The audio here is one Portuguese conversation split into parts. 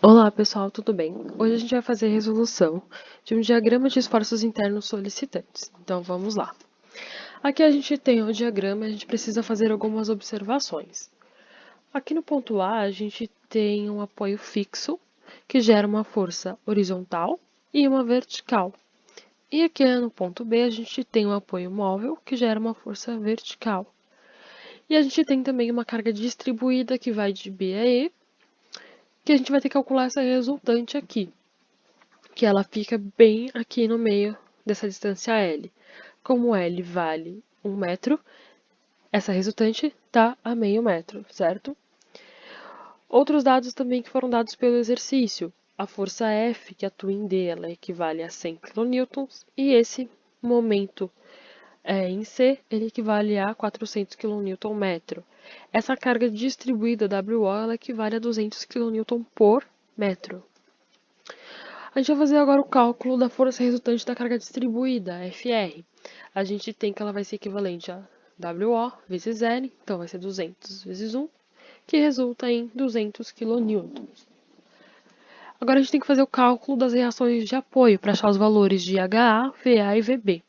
Olá pessoal, tudo bem? Hoje a gente vai fazer a resolução de um diagrama de esforços internos solicitantes. Então vamos lá. Aqui a gente tem o diagrama e a gente precisa fazer algumas observações. Aqui no ponto A a gente tem um apoio fixo que gera uma força horizontal e uma vertical. E aqui no ponto B a gente tem um apoio móvel que gera uma força vertical. E a gente tem também uma carga distribuída que vai de B a E, que a gente vai ter que calcular essa resultante aqui, que ela fica bem aqui no meio dessa distância L. Como L vale 1 metro, essa resultante está a meio metro, certo? Outros dados também que foram dados pelo exercício. A força F, que atua em D, ela equivale a 100 kN, e esse momento em C, ele equivale a 400 kN/metro. Essa carga distribuída WO, ela equivale a 200 kN por metro. A gente vai fazer agora o cálculo da força resultante da carga distribuída, FR. A gente tem que ela vai ser equivalente a WO vezes L, então vai ser 200 vezes 1, que resulta em 200 kN. Agora a gente tem que fazer o cálculo das reações de apoio para achar os valores de HA, VA e VB.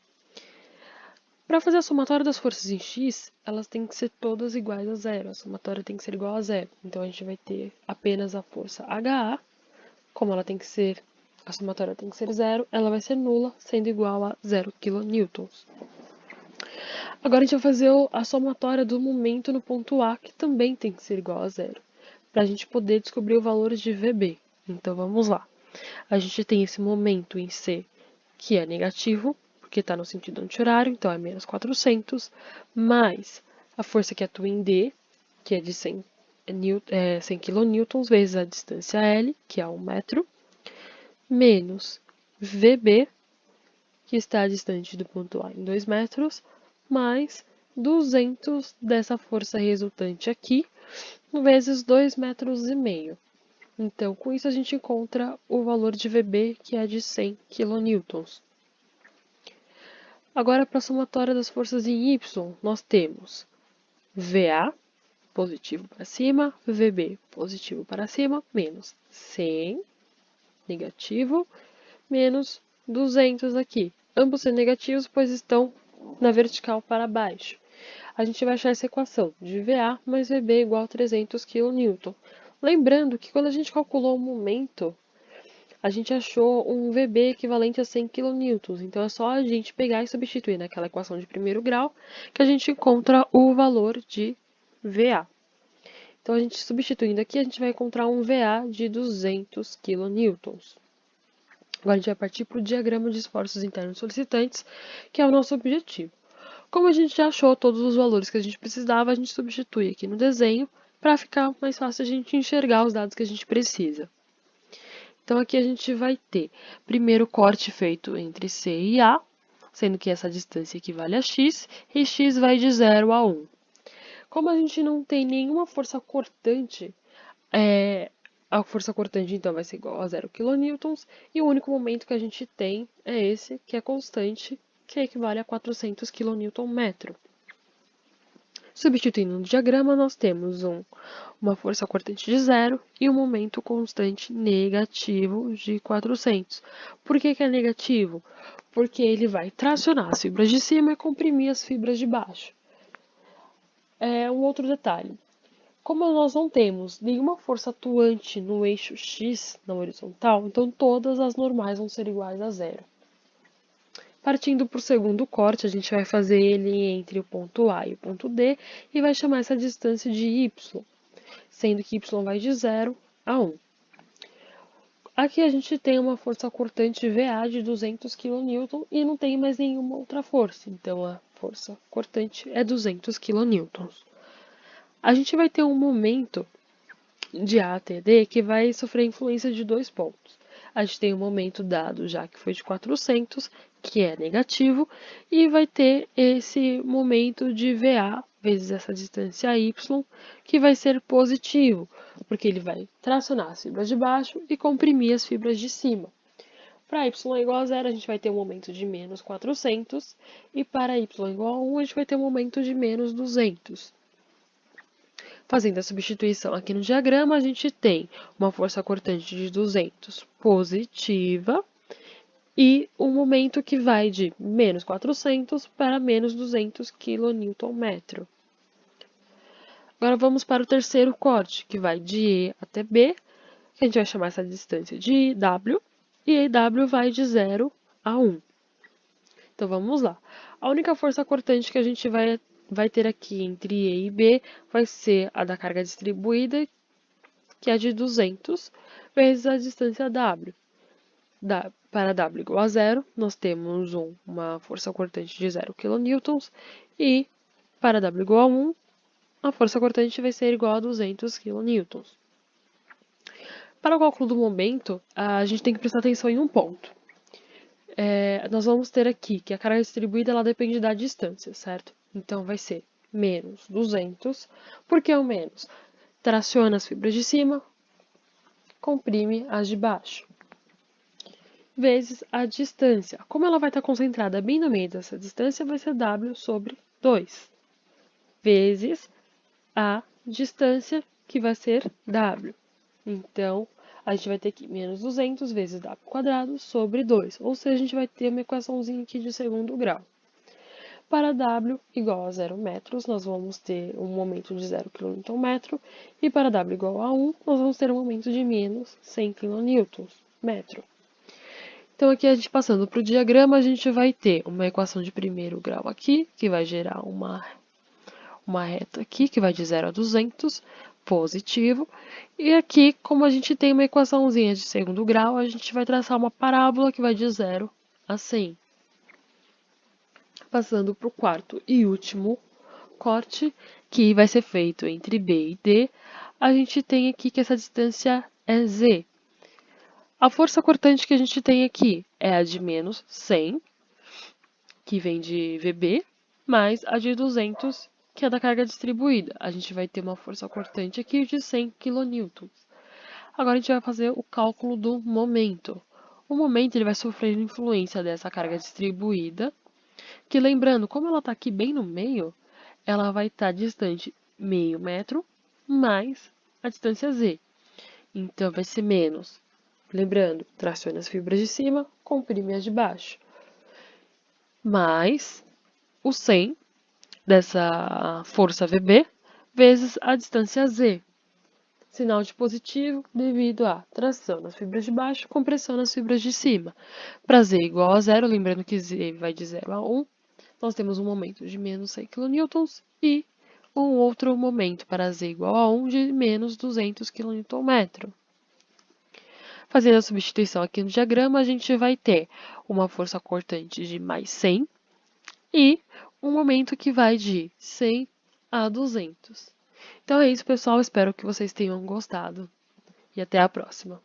Para fazer a somatória das forças em X, elas têm que ser todas iguais a zero. A somatória tem que ser igual a zero. Então a gente vai ter apenas a força HA, como ela tem que ser, a somatória tem que ser zero, ela vai ser nula, sendo igual a 0 kN. Agora a gente vai fazer a somatória do momento no ponto A, que também tem que ser igual a zero, para a gente poder descobrir o valor de VB. Então vamos lá. A gente tem esse momento em C, que é negativo, porque está no sentido anti-horário, então é menos 400, mais a força que atua em D, que é de 100 kN, vezes a distância L, que é 1 metro, menos VB, que está distante do ponto A em 2 metros, mais 200 dessa força resultante aqui, vezes 2,5 metros. Então, com isso a gente encontra o valor de VB, que é de 100 kN. Agora, para a somatória das forças em Y, nós temos VA, positivo para cima, VB, positivo para cima, menos 100, negativo, menos 200 aqui. Ambos são negativos, pois estão na vertical para baixo. A gente vai achar essa equação de VA mais VB igual a 300 kN. Lembrando que quando a gente calculou o momento, a gente achou um VB equivalente a 100 kN. Então é só a gente pegar e substituir naquela equação de primeiro grau que a gente encontra o valor de VA. Então, a gente substituindo aqui, a gente vai encontrar um VA de 200 kN. Agora a gente vai partir para o diagrama de esforços internos solicitantes, que é o nosso objetivo. Como a gente já achou todos os valores que a gente precisava, a gente substitui aqui no desenho para ficar mais fácil a gente enxergar os dados que a gente precisa. Então aqui a gente vai ter primeiro corte feito entre C e A, sendo que essa distância equivale a x, e x vai de 0 a 1. Como a gente não tem nenhuma força cortante, a força cortante então vai ser igual a 0 kN, e o único momento que a gente tem é esse, que é constante, que equivale a 400 kN/metro. Substituindo no diagrama, nós temos uma força cortante de 0 e um momento constante negativo de 400. Por que é negativo? Porque ele vai tracionar as fibras de cima e comprimir as fibras de baixo. Um outro detalhe. Como nós não temos nenhuma força atuante no eixo X, na horizontal, então todas as normais vão ser iguais a zero. Partindo para o segundo corte, a gente vai fazer ele entre o ponto A e o ponto D e vai chamar essa distância de Y, sendo que Y vai de 0 a 1. Aqui a gente tem uma força cortante VA de 200 kN e não tem mais nenhuma outra força, então a força cortante é 200 kN. A gente vai ter um momento de A até D que vai sofrer influência de dois pontos. A gente tem um momento dado já que foi de 400, que é negativo, e vai ter esse momento de VA vezes essa distância y, que vai ser positivo, porque ele vai tracionar as fibras de baixo e comprimir as fibras de cima. Para y igual a 0, a gente vai ter um momento de menos 400, e para y igual a 1, a gente vai ter um momento de menos 200. Fazendo a substituição aqui no diagrama, a gente tem uma força cortante de 200 positiva e um momento que vai de menos 400 para menos 200 kNm. Agora vamos para o terceiro corte, que vai de E até B, que a gente vai chamar essa distância de W, e W vai de 0 a 1. Então vamos lá. A única força cortante que a gente vai ter aqui entre E e B vai ser a da carga distribuída, que é de 200, vezes a distância W. Para W igual a 0, nós temos uma força cortante de 0 kN, e para W igual a 1, a força cortante vai ser igual a 200 kN. Para o cálculo do momento, a gente tem que prestar atenção em um ponto. Nós vamos ter aqui que a carga distribuída ela depende da distância, certo? Então, vai ser menos 200, porque é o menos. Traciona as fibras de cima, comprime as de baixo, vezes a distância. Como ela vai estar concentrada bem no meio dessa distância, vai ser W sobre 2, vezes a distância, que vai ser W. Então, a gente vai ter aqui menos 200 vezes W quadrado sobre 2, ou seja, a gente vai ter uma equaçãozinha aqui de segundo grau. Para W igual a 0 metros, nós vamos ter um momento de 0 kN, e para W igual a 1, nós vamos ter um momento de menos 100 kN metro. Então, aqui a gente passando para o diagrama, a gente vai ter uma equação de primeiro grau aqui, que vai gerar uma reta aqui, que vai de 0 a 200, positivo. E aqui, como a gente tem uma equaçãozinha de segundo grau, a gente vai traçar uma parábola que vai de 0 a 100. Passando para o quarto e último corte, que vai ser feito entre B e D, a gente tem aqui que essa distância é Z. A força cortante que a gente tem aqui é a de menos 100, que vem de VB, mais a de 200, que é da carga distribuída. A gente vai ter uma força cortante aqui de 100 kN. Agora a gente vai fazer o cálculo do momento. O momento ele vai sofrer influência dessa carga distribuída, que lembrando, como ela está aqui bem no meio, ela vai estar distante meio metro mais a distância Z. Então vai ser menos. Lembrando, traciona as fibras de cima, comprime as de baixo. Mais o 100 dessa força VB vezes a distância Z. Sinal de positivo devido à tração nas fibras de baixo, compressão nas fibras de cima. Para Z igual a 0, lembrando que Z vai de 0 a 1, nós temos um momento de menos 100 kN e um outro momento para Z igual a 1 de menos 200 kN. Fazendo a substituição aqui no diagrama, a gente vai ter uma força cortante de mais 100 e um momento que vai de 100 a 200. Então é isso, pessoal. Espero que vocês tenham gostado e até a próxima.